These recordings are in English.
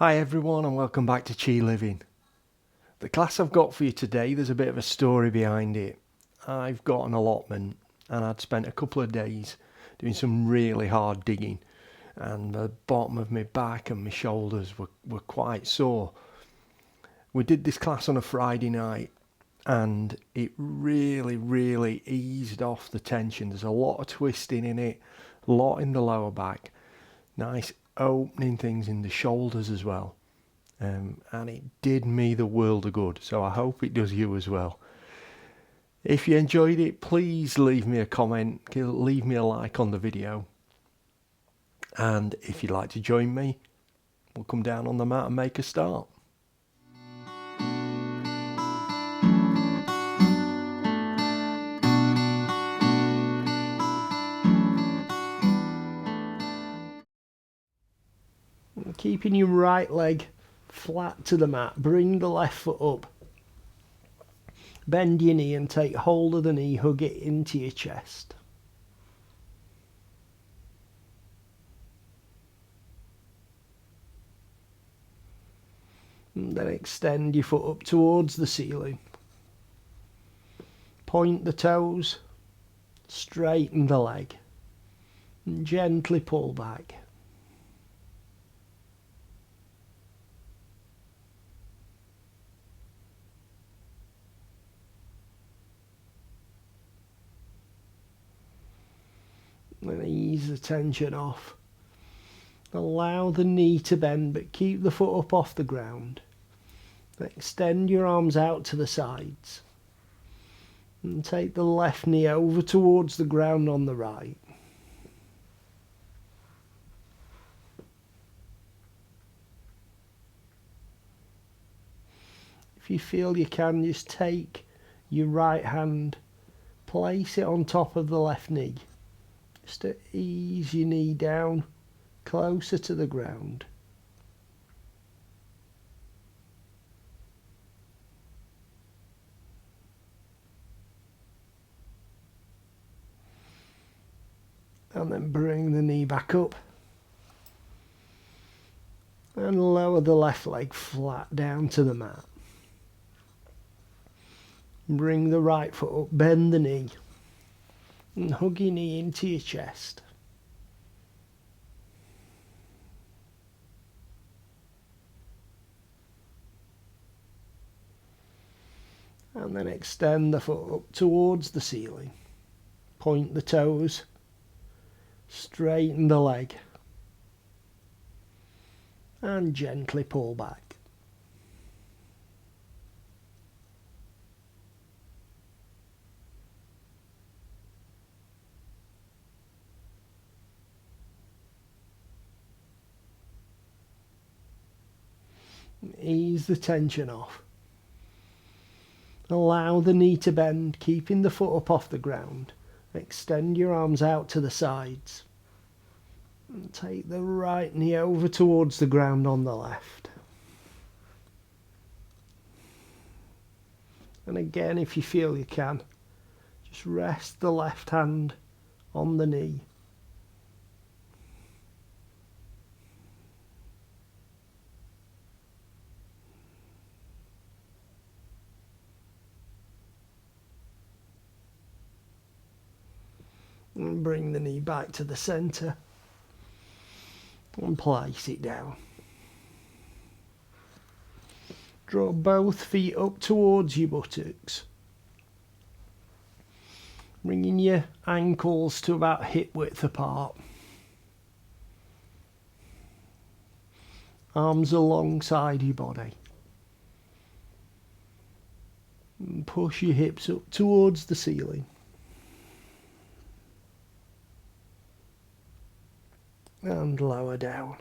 Hi everyone and welcome back to Chi Living. The class I've got for you today, there's a bit of a story behind it. I've got an allotment and I'd spent a couple of days doing some really hard digging and the bottom of my back and my shoulders were quite sore. We did this class on a Friday night and it really eased off the tension. There's a lot of twisting in it, a lot in the lower back, nice opening things in the shoulders as well. And it did me the world of good, so I hope it does you as well. If you enjoyed it, please leave me a comment, leave me a like on the video, and if you'd like to join me, we'll come down on the mat and make a start. Keeping your right leg flat to the mat, bring the left foot up. Bend your knee and take hold of the knee, hug it into your chest. And then extend your foot up towards the ceiling. Point the toes, straighten the leg, and gently pull back. And ease the tension off. Allow the knee to bend, but keep the foot up off the ground. Extend your arms out to the sides. And take the left knee over towards the ground on the right. If you feel you can, just take your right hand, place it on top of the left knee. Just to ease your knee down closer to the ground. And then bring the knee back up. And lower the left leg flat down to the mat. Bring the right foot up, bend the knee. And hug your knee into your chest. And then extend the foot up towards the ceiling. Point the toes. Straighten the leg. And gently pull back. Ease the tension off. Allow the knee to bend, keeping the foot up off the ground. Extend your arms out to the sides. And take the right knee over towards the ground on the left. And again, if you feel you can, just rest the left hand on the knee. And bring the knee back to the centre and place it down. Draw both feet up towards your buttocks, bringing your ankles to about hip width apart. Arms alongside your body. And push your hips up towards the ceiling. And lower down.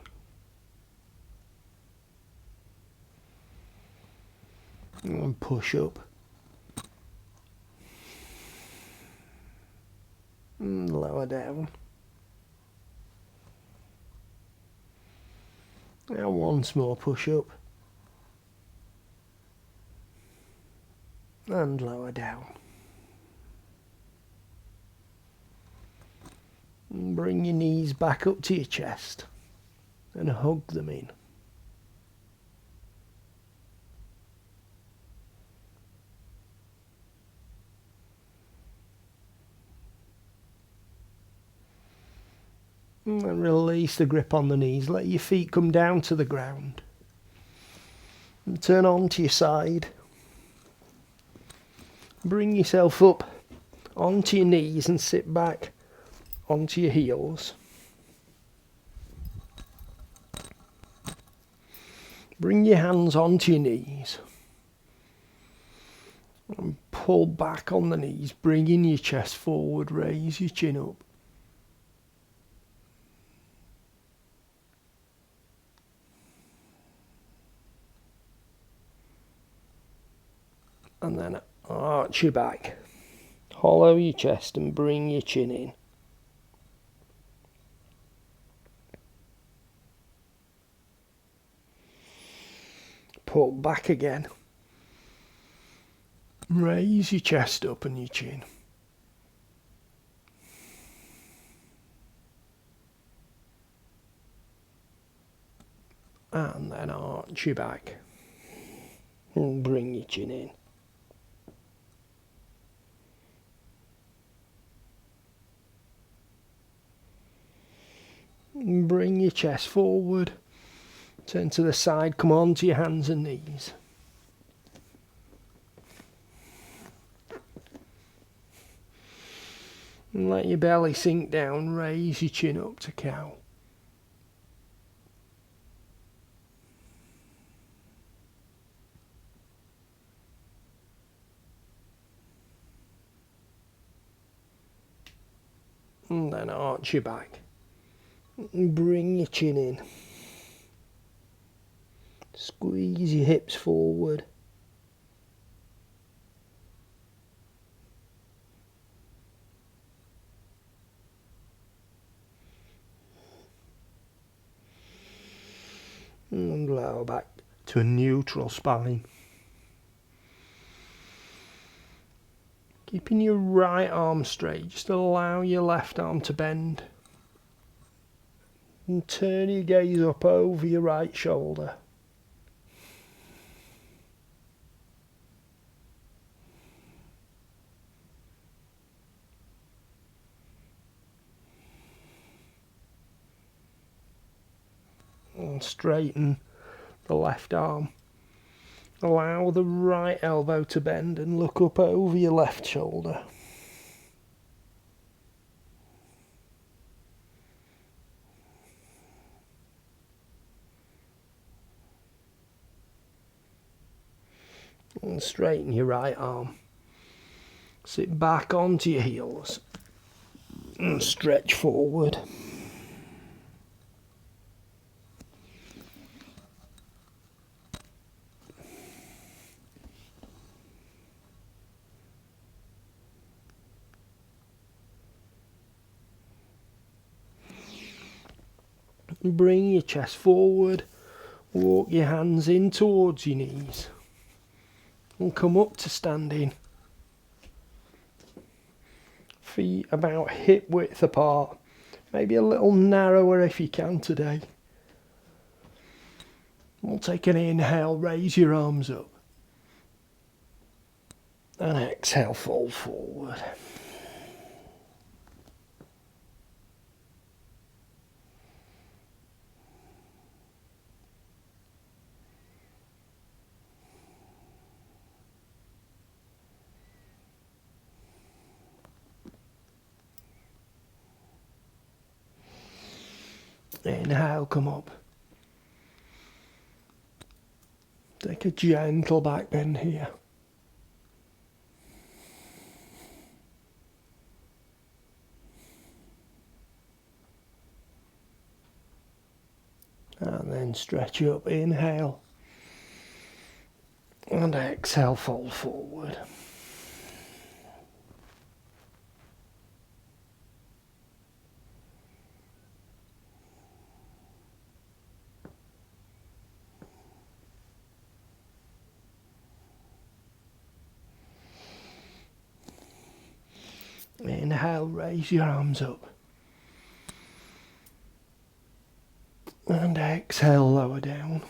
And push up. And lower down. Now once more push up. And lower down. And bring your knees back up to your chest and hug them in. And release the grip on the knees. Let your feet come down to the ground. And turn onto your side. Bring yourself up onto your knees and sit back onto your heels. Bring your hands onto your knees. And pull back on the knees, bringing your chest forward, raise your chin up. And then arch your back, hollow your chest and bring your chin in. Pull back again. Raise your chest up and your chin. And then arch your back and bring your chin in. Bring your chest forward. Turn to the side, come on to your hands and knees. And let your belly sink down, raise your chin up to cow. And then arch your back. And bring your chin in. Squeeze your hips forward. And lower back to a neutral spine. Keeping your right arm straight, just allow your left arm to bend. And turn your gaze up over your right shoulder. And straighten the left arm. Allow the right elbow to bend and look up over your left shoulder. And straighten your right arm. Sit back onto your heels and stretch forward. Bring your chest forward, walk your hands in towards your knees and come up to standing. Feet about hip width apart, maybe a little narrower if you can today. We'll take an inhale, raise your arms up. And exhale, fold forward. Inhale, come up. Take a gentle back bend here. And then stretch up, inhale. And exhale, fold forward. Inhale, raise your arms up. And exhale, lower down.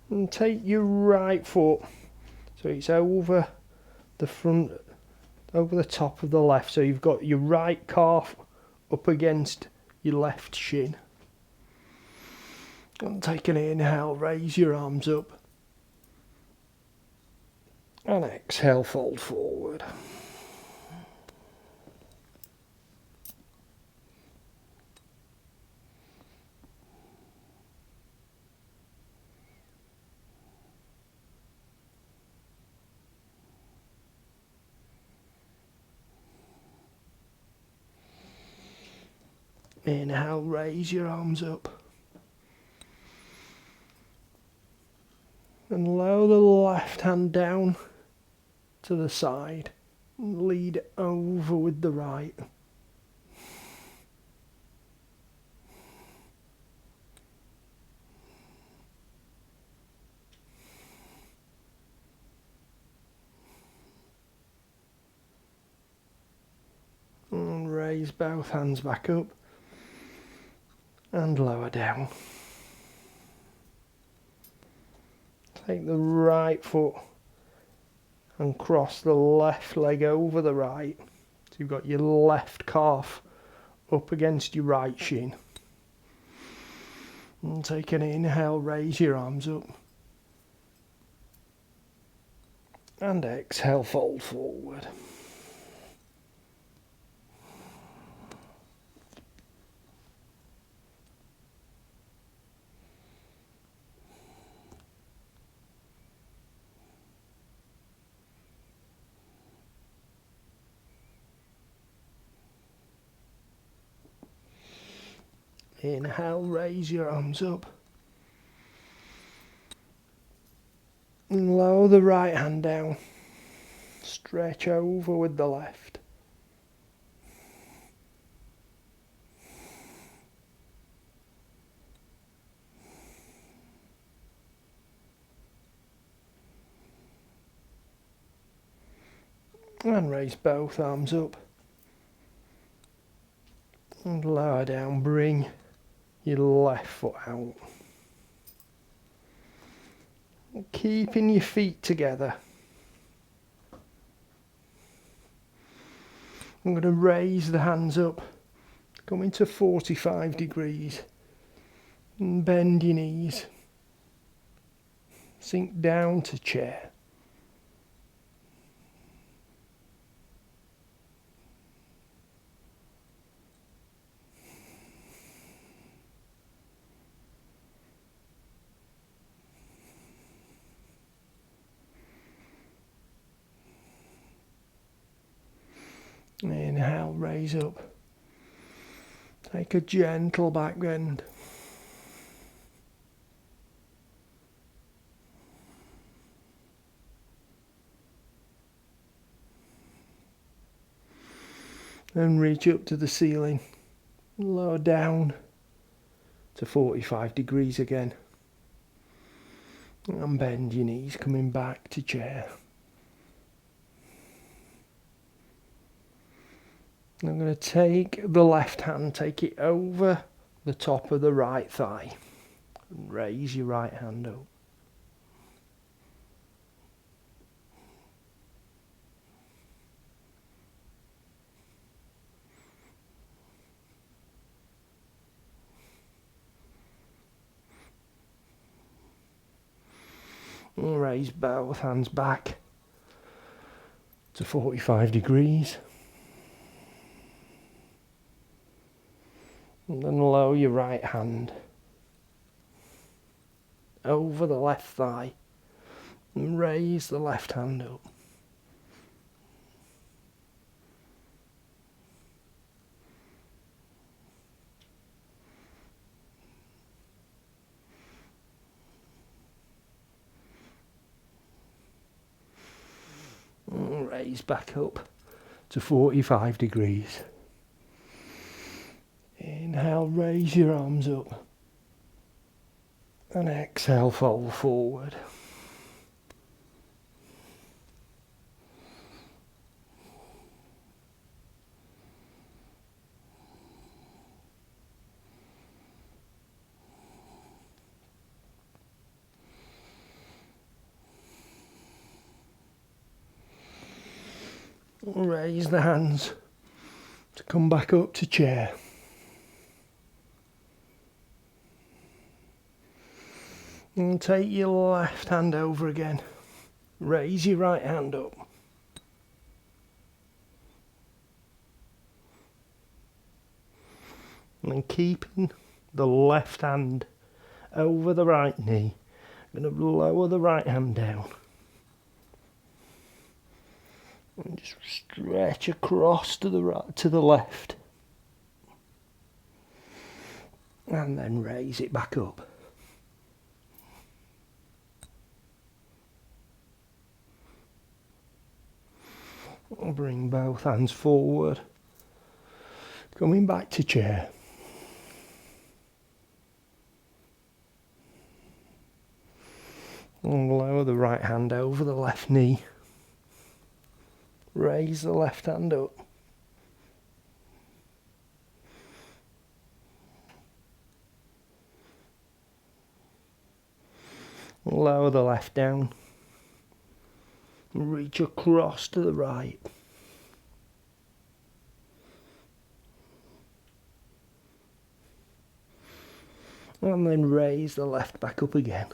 And take your right foot, so it's over the front, over the top of the left. So you've got your right calf up against your left shin. And take an inhale, raise your arms up. And exhale, fold forward. Inhale, raise your arms up. And lower the left hand down to the side. And lead it over with the right. And raise both hands back up. And lower down. Take the right foot and cross the left leg over the right. So you've got your left calf up against your right shin. And take an inhale, raise your arms up. And exhale, fold forward. Inhale, raise your arms up. And lower the right hand down. Stretch over with the left. And raise both arms up. And lower down, bring your left foot out. Keeping your feet together. I'm going to raise the hands up, come into 45 degrees, and bend your knees. Sink down to chair. Inhale, raise up. Take a gentle back bend. Then reach up to the ceiling. Lower down to 45 degrees again. And bend your knees, coming back to chair. I'm going to take the left hand, take it over the top of the right thigh. And raise your right hand up. And raise both hands back to 45 degrees. And then lower your right hand over the left thigh and raise the left hand up. And raise back up to 45 degrees. Inhale, raise your arms up. And exhale, fold forward. Raise the hands to come back up to chair. And take your left hand over again. Raise your right hand up. And keeping the left hand over the right knee, I'm going to lower the right hand down. And just stretch across to the right, to the left. And then raise it back up. Bring both hands forward. Coming back to chair. And lower the right hand over the left knee. Raise the left hand up. Lower the left down. Reach across to the right. And then raise the left back up again.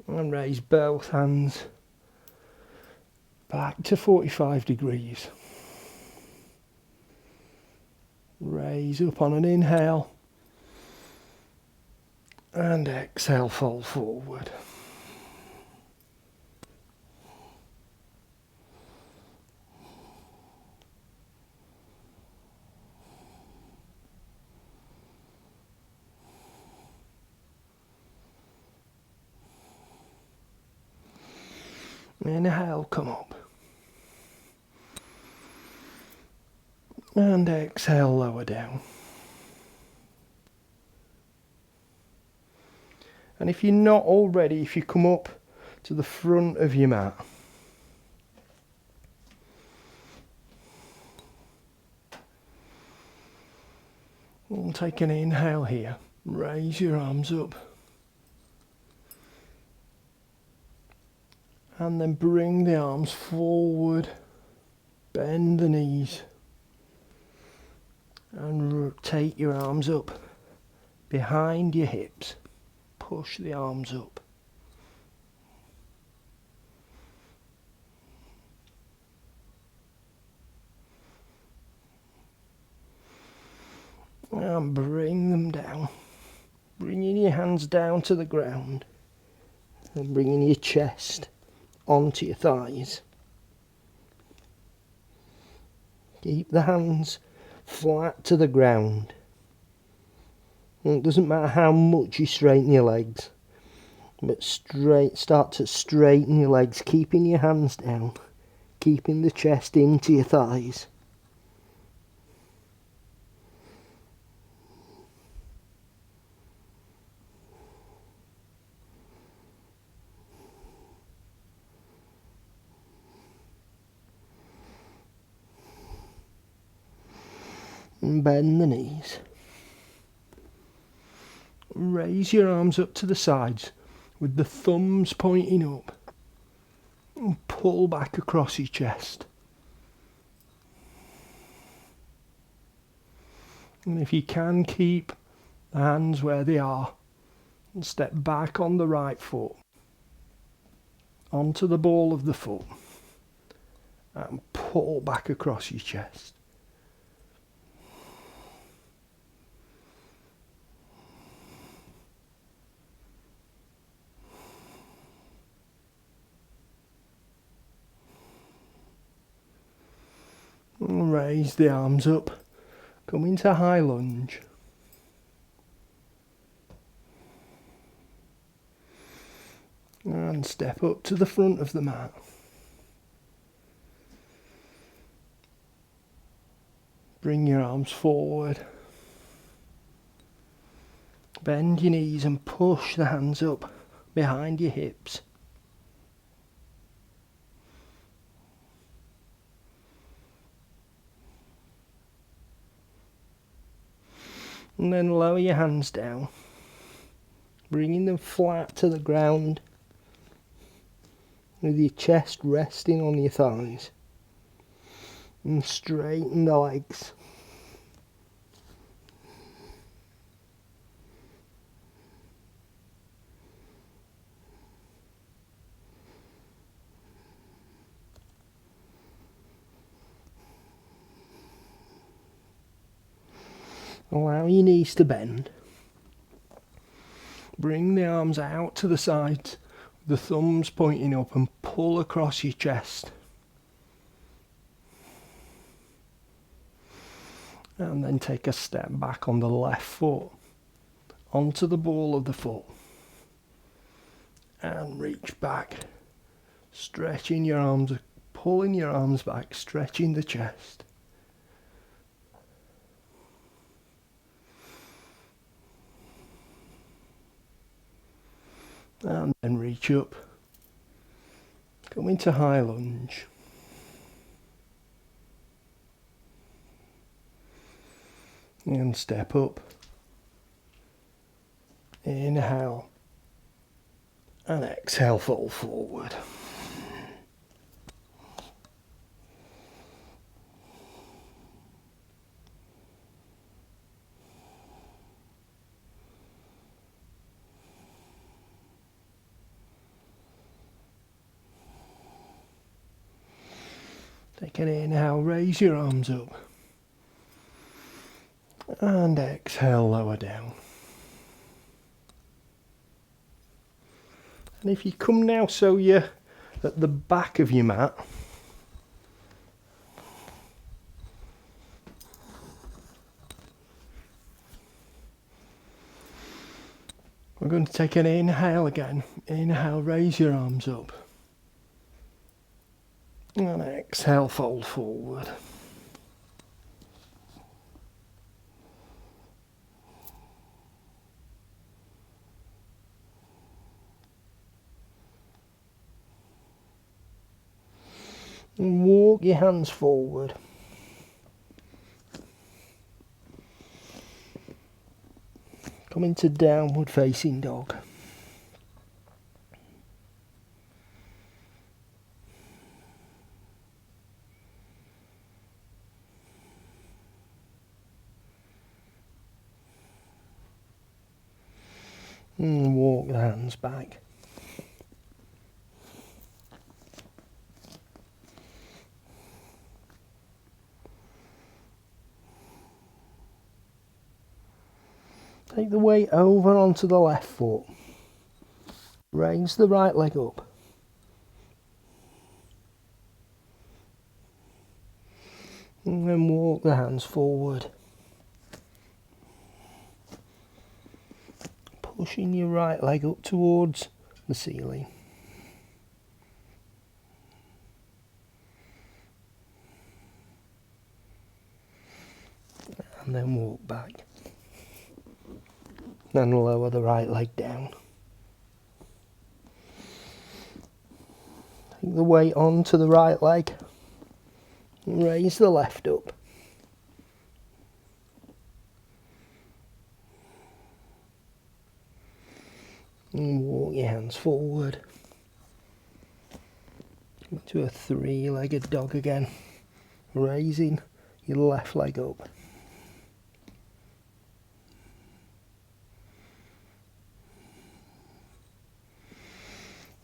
And raise both hands back to 45 degrees. Raise up on an inhale. And exhale, fold forward. Inhale, come up. And exhale, lower down. And if you're not already, if you come up to the front of your mat, we'll take an inhale here. Raise your arms up. And then bring the arms forward. Bend the knees. And rotate your arms up behind your hips. Push the arms up. And bring them down. Bringing your hands down to the ground. And bringing your chest onto your thighs. Keep the hands flat to the ground. And it doesn't matter how much you straighten your legs, but start to straighten your legs, keeping your hands down, keeping the chest into your thighs. And bend the knees. Raise your arms up to the sides with the thumbs pointing up. And pull back across your chest. And if you can, keep the hands where they are. And step back on the right foot. Onto the ball of the foot. And pull back across your chest. And raise the arms up. Come into high lunge. And step up to the front of the mat. Bring your arms forward. Bend your knees and push the hands up behind your hips. And then lower your hands down, bringing them flat to the ground, with your chest resting on your thighs. And straighten the legs. Allow your knees to bend. Bring the arms out to the sides, the thumbs pointing up, and pull across your chest. And then take a step back on the left foot, onto the ball of the foot. And reach back, stretching your arms, pulling your arms back, stretching the chest. And then reach up. Come into high lunge. And step up. Inhale. And exhale, fall forward. Take an inhale, raise your arms up. And exhale, lower down. And if you come now so you're at the back of your mat, we're going to take an inhale again. Inhale, raise your arms up. And exhale, fold forward. And walk your hands forward. Come into downward facing dog. And walk the hands back. Take the weight over onto the left foot. Raise the right leg up. And then walk the hands forward. Pushing your right leg up towards the ceiling. And then walk back. Then lower the right leg down. Take the weight onto the right leg. And raise the left up. And walk your hands forward. Into a three-legged dog again. Raising your left leg up.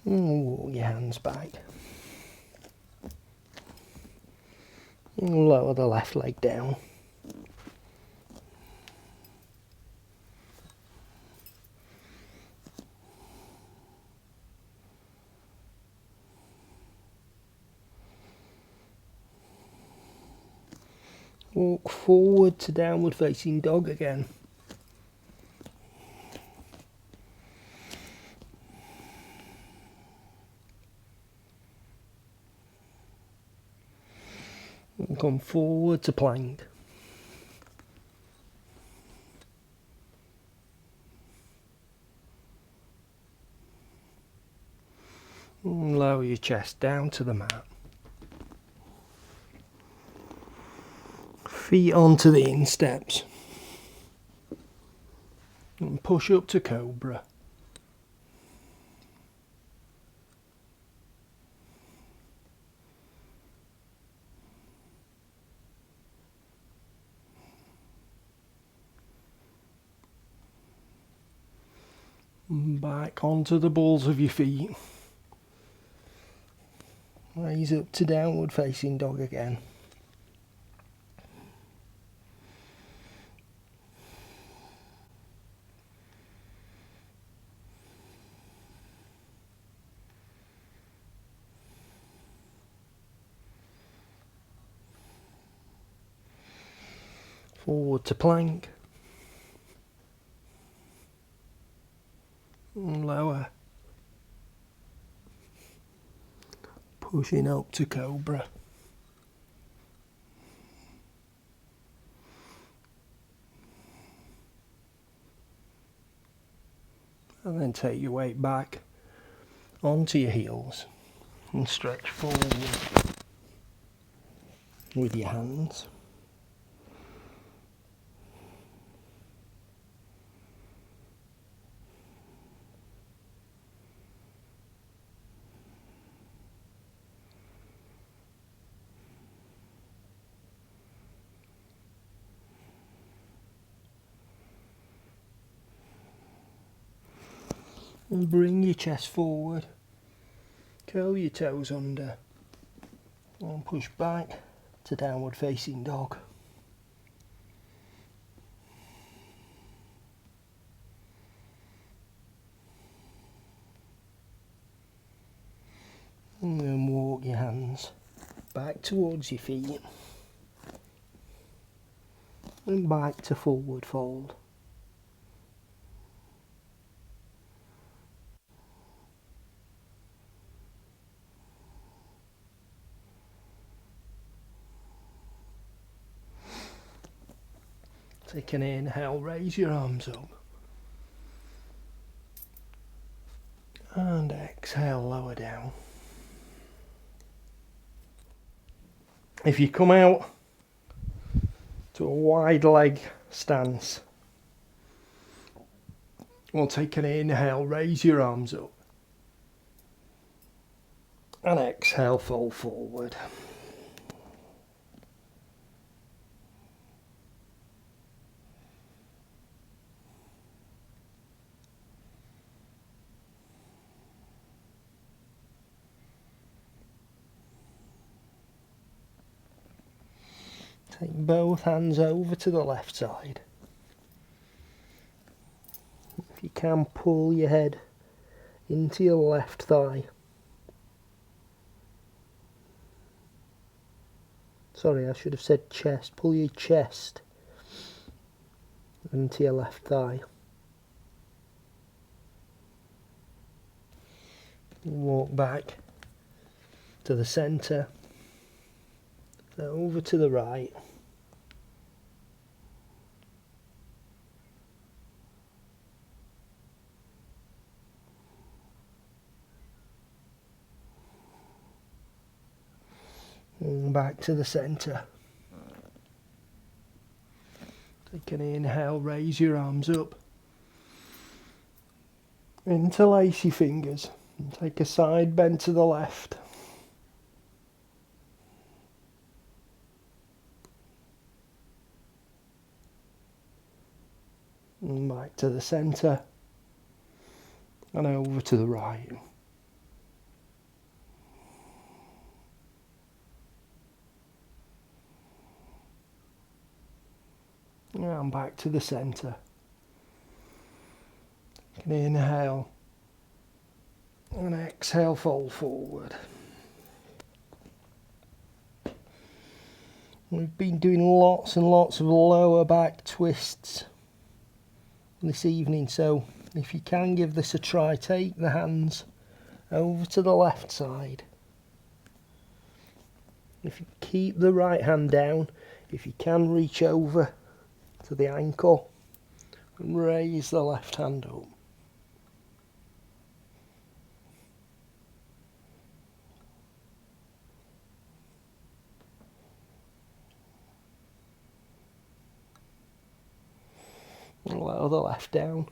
And walk your hands back. And lower the left leg down. Walk forward to downward facing dog again. And come forward to plank. And lower your chest down to the mat. Feet onto the insteps. and push up to cobra. Back onto the balls of your feet. Raise up to downward facing dog again. Forward to plank. And lower. Pushing up to cobra. And then take your weight back onto your heels and stretch forward with your hands. And bring your chest forward, curl your toes under, and push back to downward facing dog. And then walk your hands back towards your feet and back to forward fold. Take an inhale, raise your arms up. And exhale, lower down. If you come out to a wide leg stance, we'll take an inhale, raise your arms up. And exhale, fold forward. Take both hands over to the left side. If you can, pull your head into your left thigh. Sorry, I should have said chest. Pull your chest into your left thigh. Walk back to the centre, over to the right. And back to the centre. Take an inhale, raise your arms up. Interlace your fingers and take a side bend to the left. And back to the centre and over to the right. And back to the centre. Inhale and exhale, fold forward. We've been doing lots and lots of lower back twists this evening, so if you can give this a try, take the hands over to the left side. If you keep the right hand down, if you can, reach over to the ankle and raise the left hand up. Lower the left down.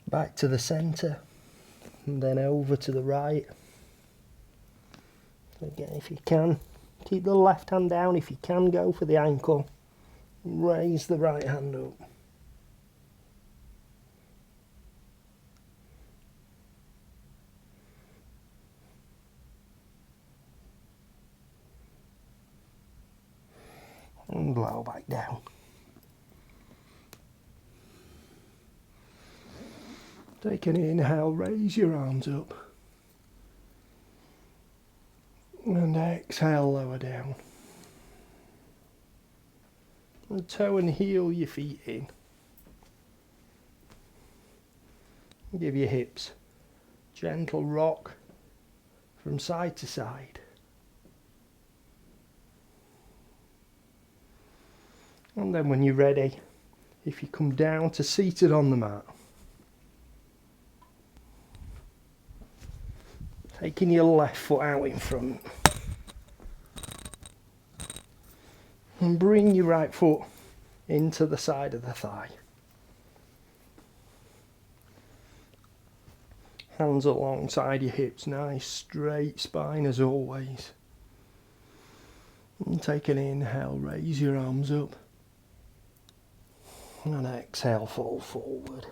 Back to the centre. And then over to the right. Again, if you can, keep the left hand down. If you can, go for the ankle. Raise the right hand up. And blow back down. Take an inhale, raise your arms up. And exhale, lower down. And toe and heel your feet in. Give your hips gentle rock from side to side. And then when you're ready, if you come down to seated on the mat, taking your left foot out in front and bring your right foot into the side of the thigh. Hands alongside your hips, nice straight spine as always. And take an inhale, raise your arms up. And exhale, fall forward.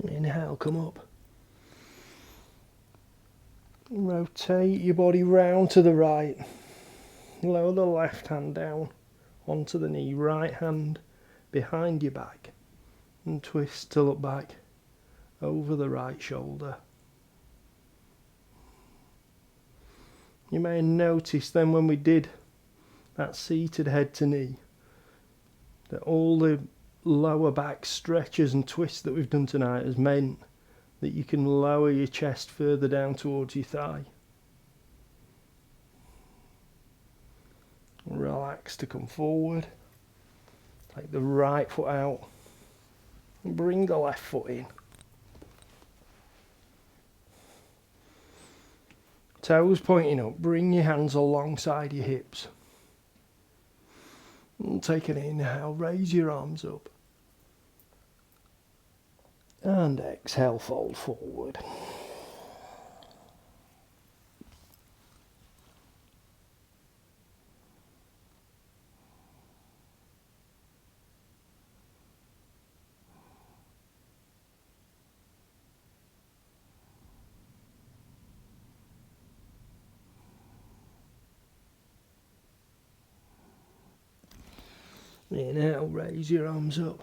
Inhale, come up. Rotate your body round to the right. Lower the left hand down onto the knee. Right hand behind your back. And twist to look back over the right shoulder. You may notice then when we did that seated head to knee that all the lower back stretches and twists that we've done tonight has meant that you can lower your chest further down towards your thigh. Relax to come forward. Take the right foot out and bring the left foot in. Toes pointing up, bring your hands alongside your hips. And take an inhale, raise your arms up. And exhale, fold forward. Inhale, raise your arms up.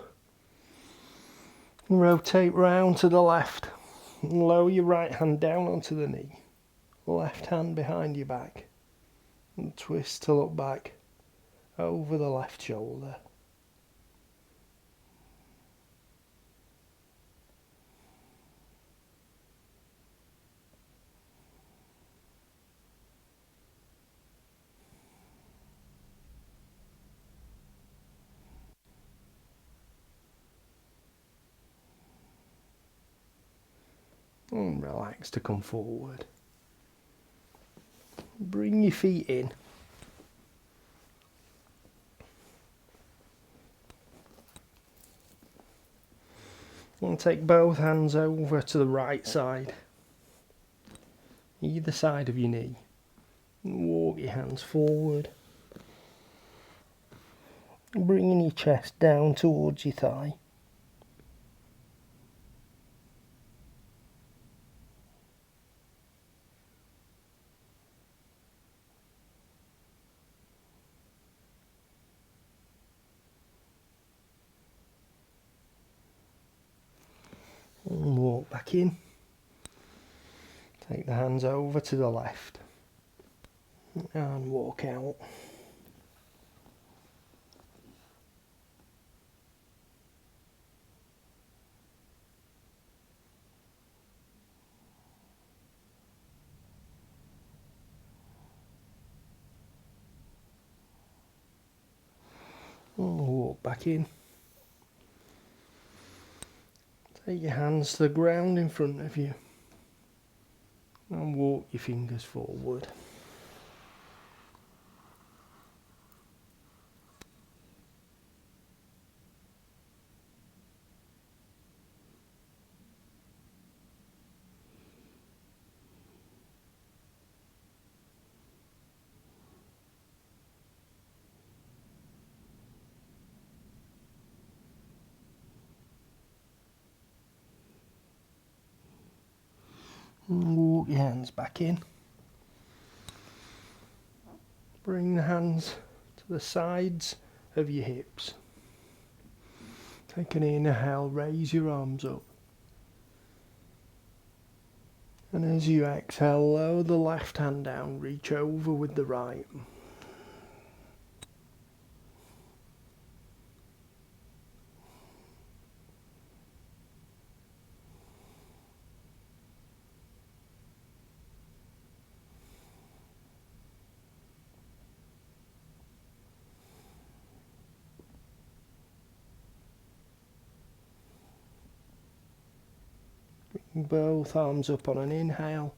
Rotate round to the left. And lower your right hand down onto the knee. Left hand behind your back. And twist to look back over the left shoulder. And relax to come forward. Bring your feet in. And take both hands over to the right side, either side of your knee. And walk your hands forward. Bringing your chest down towards your thigh. And walk back in. Take the hands over to the left. And walk out. Walk back in. Take your hands to the ground in front of you and walk your fingers forward. And walk your hands back in. Bring the hands to the sides of your hips. Take an inhale, raise your arms up. And as you exhale, lower the left hand down, reach over with the right. Both arms up on an inhale.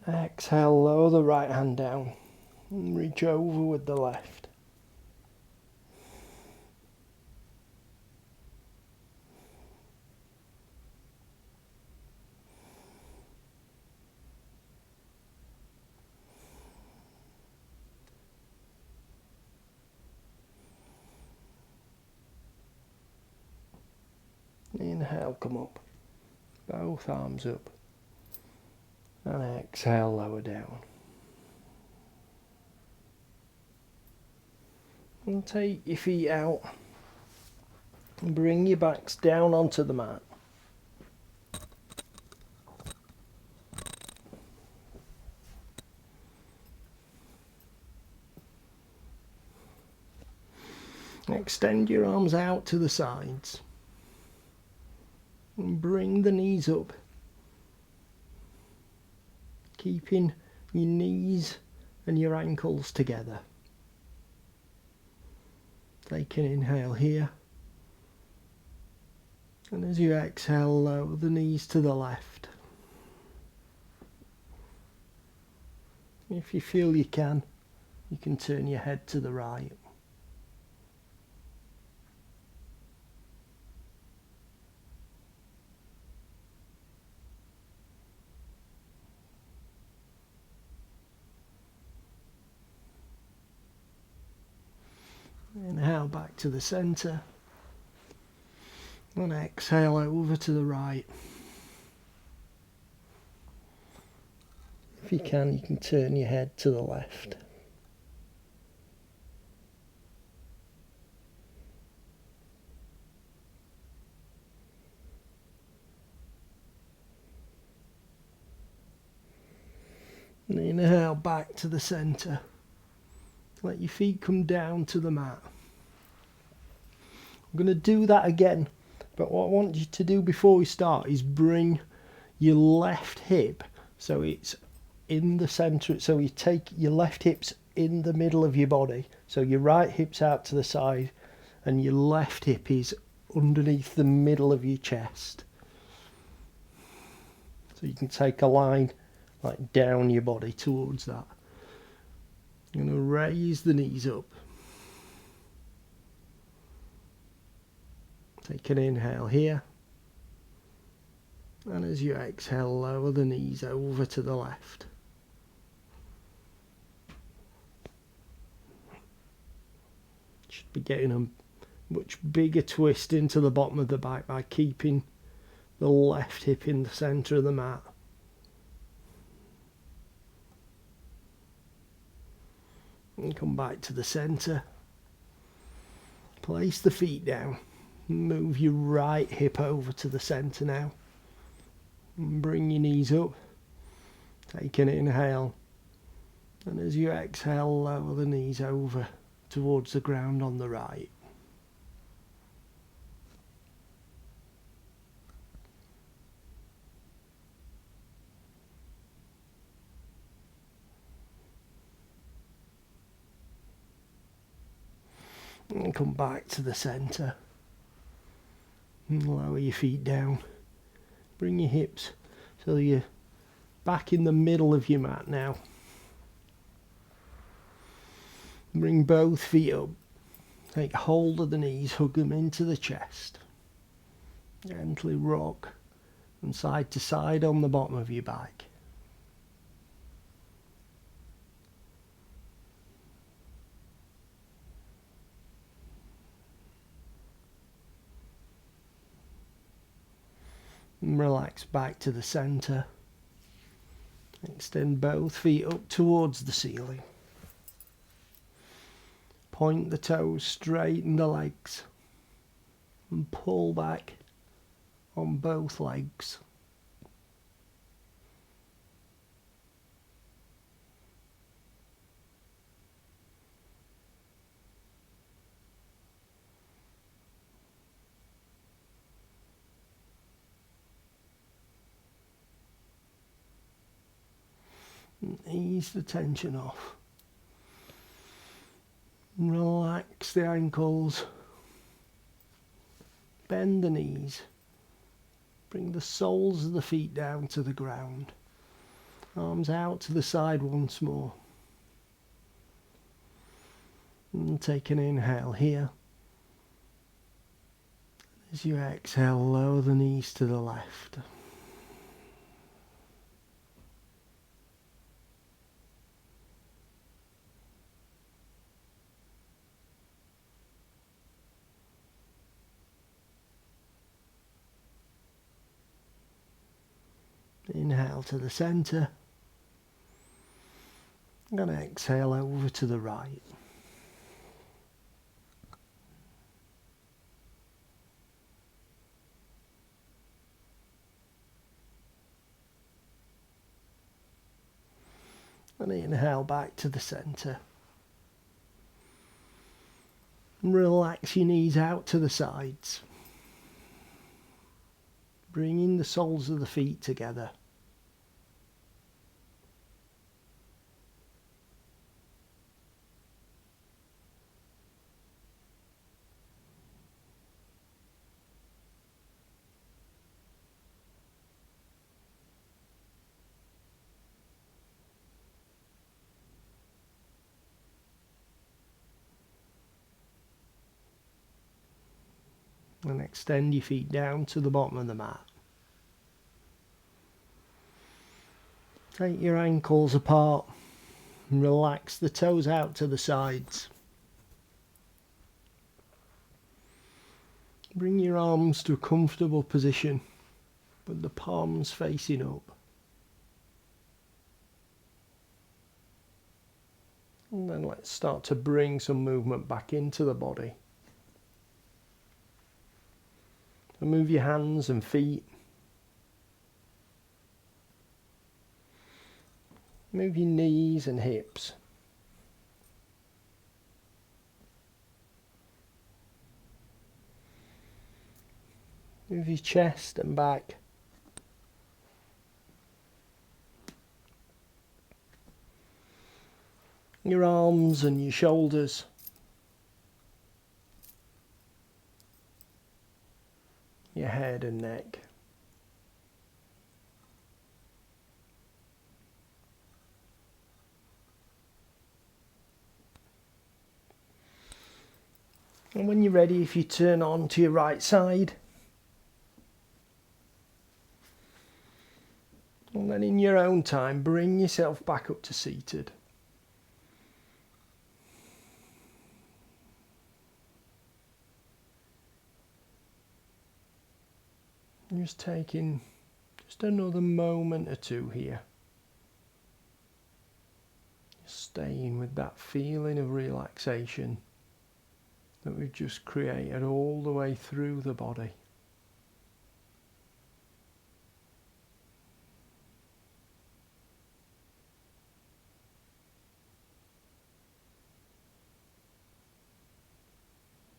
Exhale, lower the right hand down and reach over with the left. Inhale, come up. Both arms up. And exhale, lower down. And take your feet out. And bring your backs down onto the mat. Extend your arms out to the sides. And bring the knees up. Keeping your knees and your ankles together. Take an inhale here. And as you exhale, lower the knees to the left. If you feel you can turn your head to the right. Inhale back to the centre. And exhale over to the right. If you can turn your head to the left. And inhale back to the centre. Let your feet come down to the mat. I'm going to do that again, but what I want you to do before we start is bring your left hip so it's in the centre, so you take your left hips in the middle of your body, so your right hip's out to the side and your left hip is underneath the middle of your chest. So you can take a line like down your body towards that. I'm going to raise the knees up. Take an inhale here. And as you exhale, lower the knees over to the left. Should be getting a much bigger twist into the bottom of the back by keeping the left hip in the centre of the mat. And come back to the centre. Place the feet down. Move your right hip over to the centre now. And bring your knees up. Take an inhale. And as you exhale, lower the knees over towards the ground on the right. And come back to the centre. And lower your feet down. Bring your hips so you're back in the middle of your mat now. Bring both feet up. Take hold of the knees, hug them into the chest. Gently rock from side to side on the bottom of your back. And relax back to the centre. Extend both feet up towards the ceiling. Point the toes, straighten the legs, and pull back on both legs. And ease the tension off. Relax the ankles. Bend the knees. Bring the soles of the feet down to the ground. Arms out to the side once more. And take an inhale here. As you exhale, lower the knees to the left. Inhale to the centre. And exhale over to the right. And inhale back to the centre. Relax your knees out to the sides. Bringing the soles of the feet together. And extend your feet down to the bottom of the mat. Take your ankles apart and relax the toes out to the sides. Bring your arms to a comfortable position with the palms facing up. And then let's start to bring some movement back into the body. So move your hands and feet. Move your knees and hips. Move your chest and back. Your arms and your shoulders. Your head and neck. And when you're ready, if you turn on to your right side, and then in your own time, bring yourself back up to seated. Just taking just another moment or two here. Just staying with that feeling of relaxation that we've just created all the way through the body.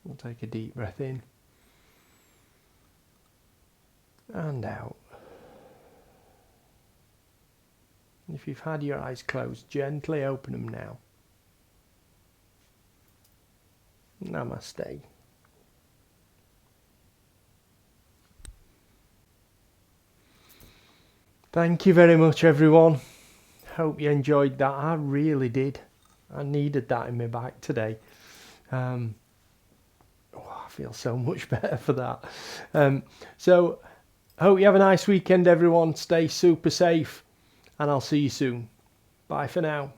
We'll take a deep breath in and out. If you've had your eyes closed, gently open them now. Namaste. Thank you very much, everyone. Hope you enjoyed that. I really did. I needed that in my back today. I feel so much better for that. So, hope you have a nice weekend, everyone. Stay super safe, and I'll see you soon. Bye for now.